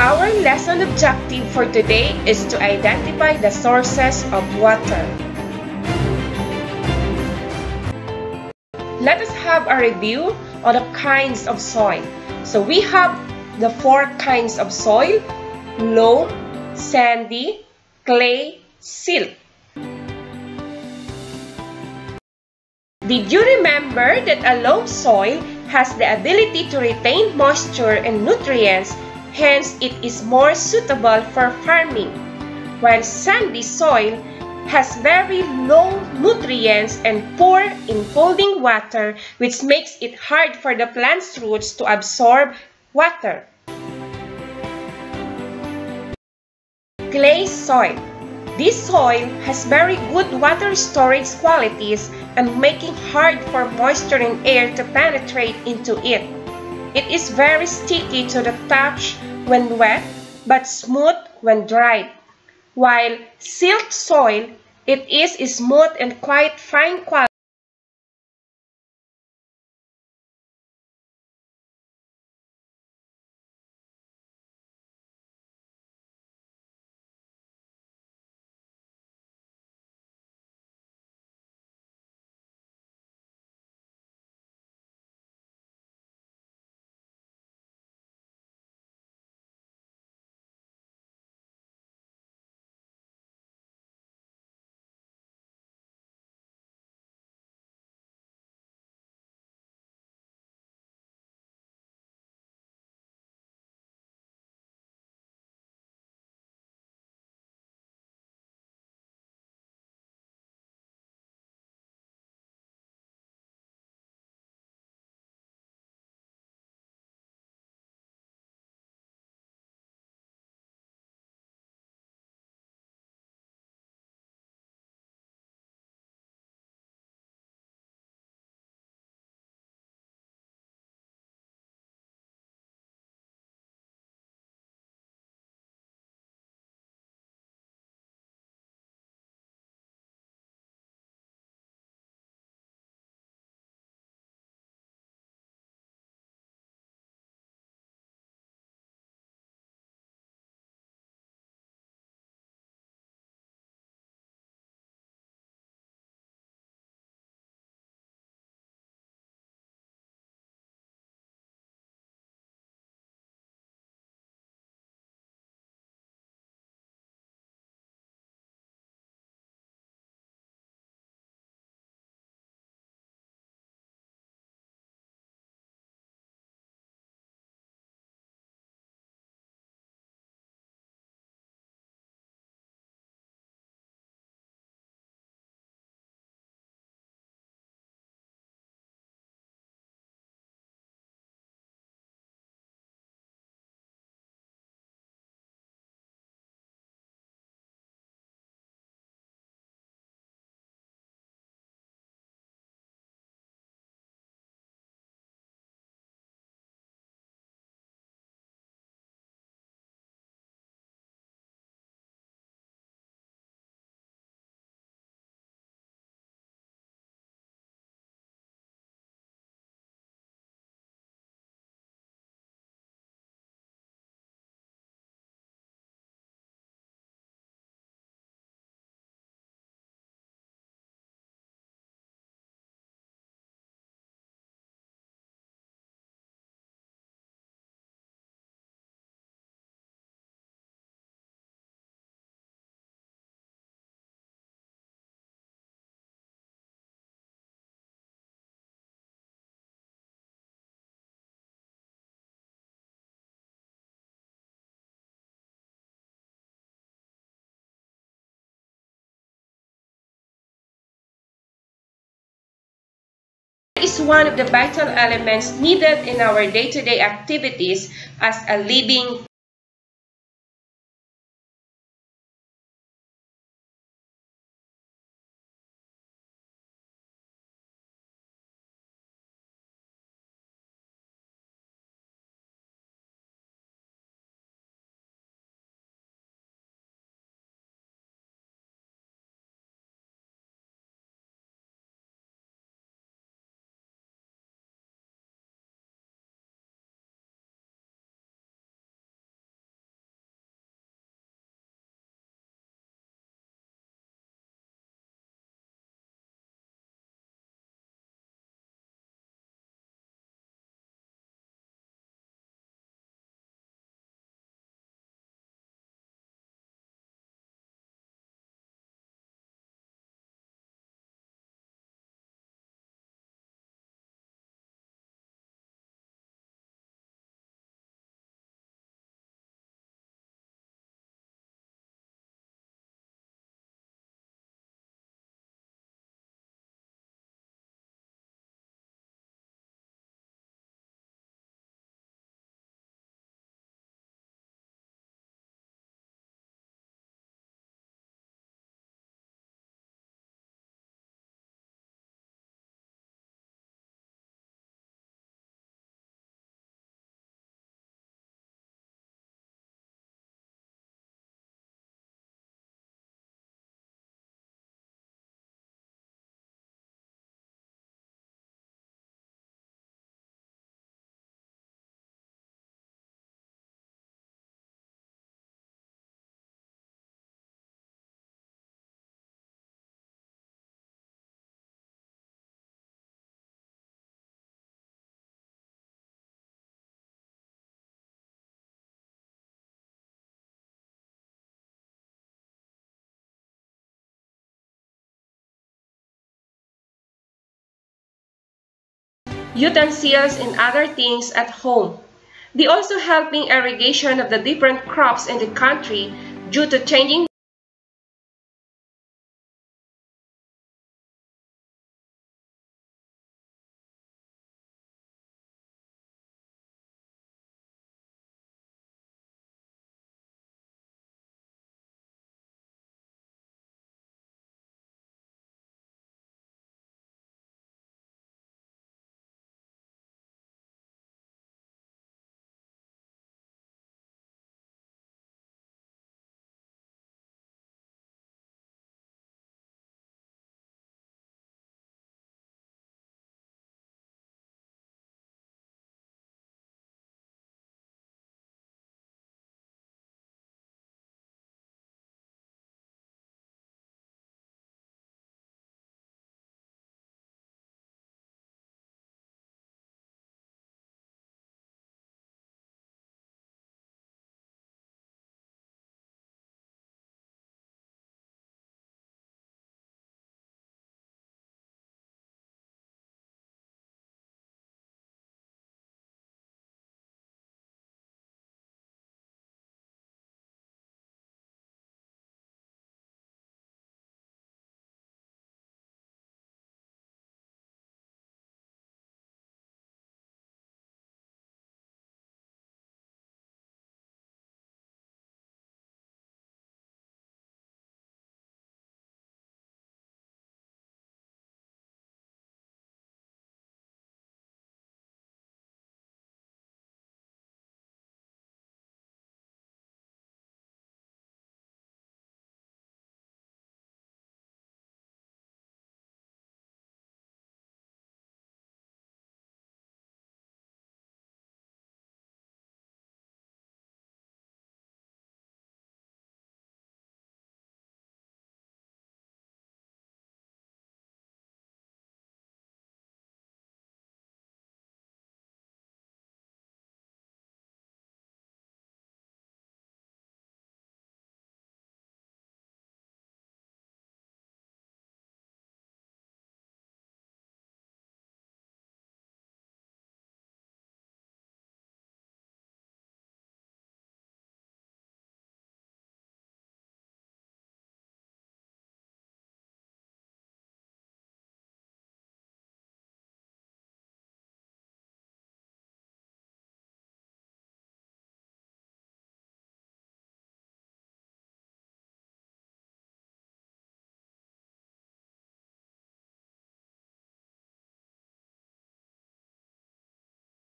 Our lesson objective for today is to identify the sources of water. Let us have a review on the kinds of soil. So we have the 4 kinds of soil: loam, sandy, clay, silt. Did you remember that a loam soil has the ability to retain moisture and nutrients, hence it is more suitable for farming, while sandy soil has very low nutrients and poor in holding water, which makes it hard for the plant's roots to absorb water. Clay soil. This soil has very good water storage qualities and making hard for moisture and air to penetrate into it. It is very sticky to the touch when wet, but smooth when dried. While silt soil, it is smooth and quite fine quality. Is one of the vital elements needed in our day-to-day activities as a living utensils, and other things at home. They also help in irrigation of the different crops in the country due to changing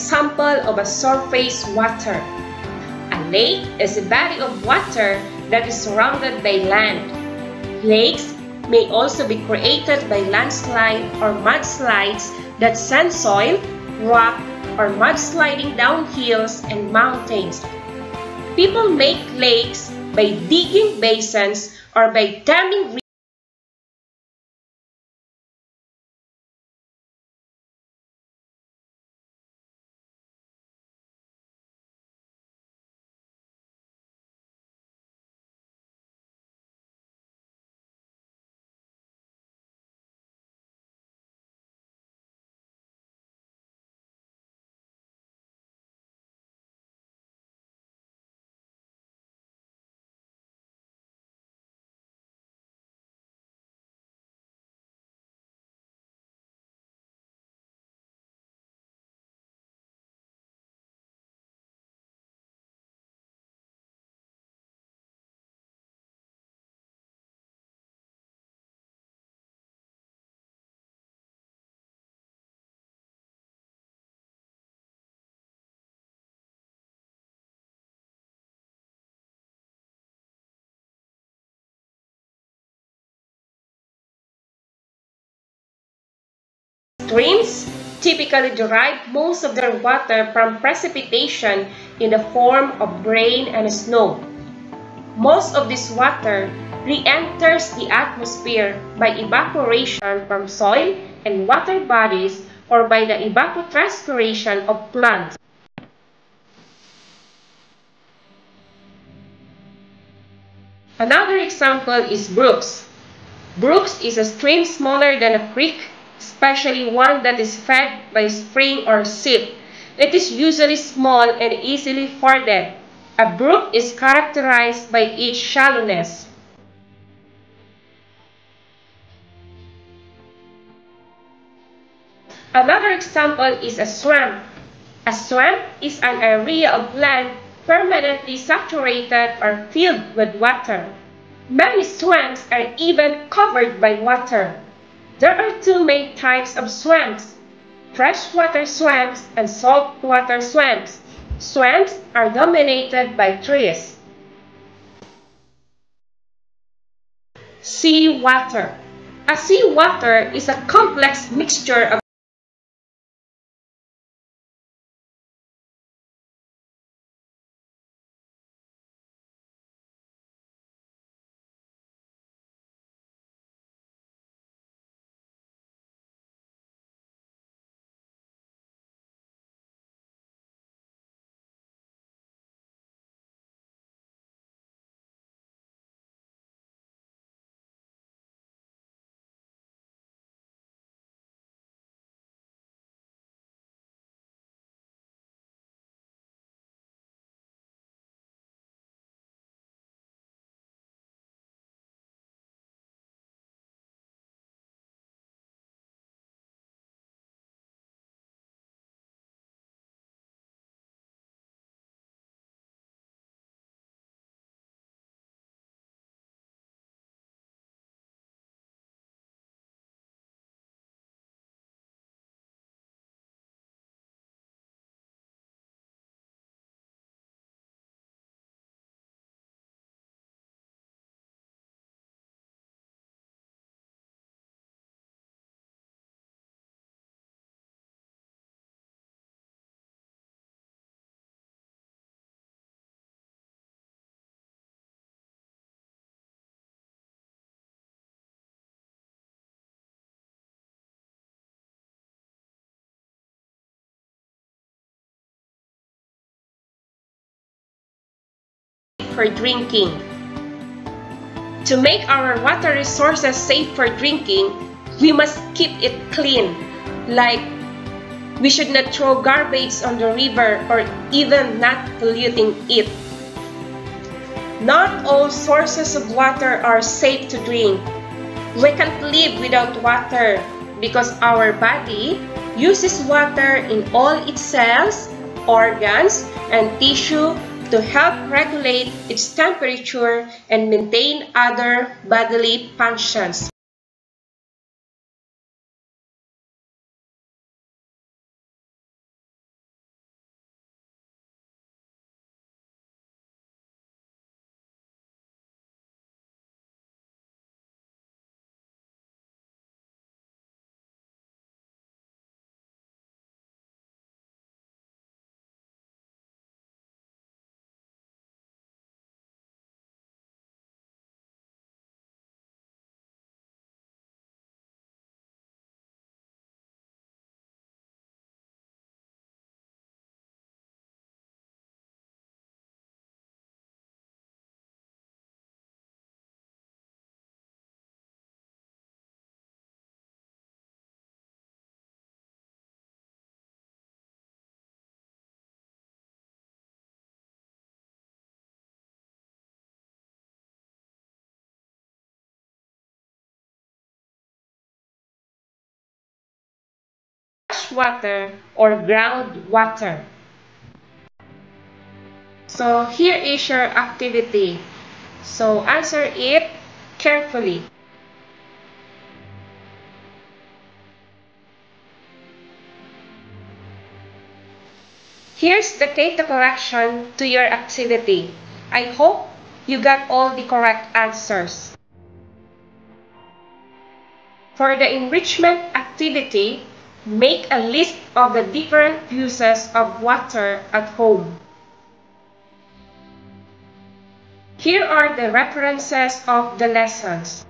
example of a surface water. A lake is a body of water that is surrounded by land. Lakes may also be created by landslide or mudslides that send soil, rock, or mudsliding down hills and mountains. People make lakes by digging basins or by turning streams typically derive most of their water from precipitation in the form of rain and snow. Most of this water re-enters the atmosphere by evaporation from soil and water bodies or by the evapotranspiration of plants. Another example is brooks. Brooks is a stream smaller than a creek especially one that is fed by spring or sip. It is usually small and easily forded. A brook is characterized by its shallowness. Another example is a swamp. A swamp is an area of land permanently saturated or filled with water. Many swamps are even covered by water. There are two main types of swamps: freshwater swamps and saltwater swamps. Swamps are dominated by trees. Seawater. A seawater is a complex mixture of for drinking. To make our water resources safe for drinking, we must keep it clean. Like, we should not throw garbage on the river or even not polluting it. Not all sources of water are safe to drink. We can't live without water because our body uses water in all its cells, organs, and tissue to help regulate its temperature and maintain other bodily functions. Water or groundwater. So here is your activity. So answer it carefully. Here's the data correction to your activity. I hope you got all the correct answers. For the enrichment activity, make a list of the different uses of water at home. Here are the references of the lessons.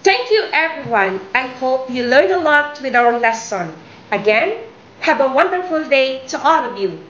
Thank you, everyone. I hope you learned a lot with our lesson. Again, have a wonderful day to all of you.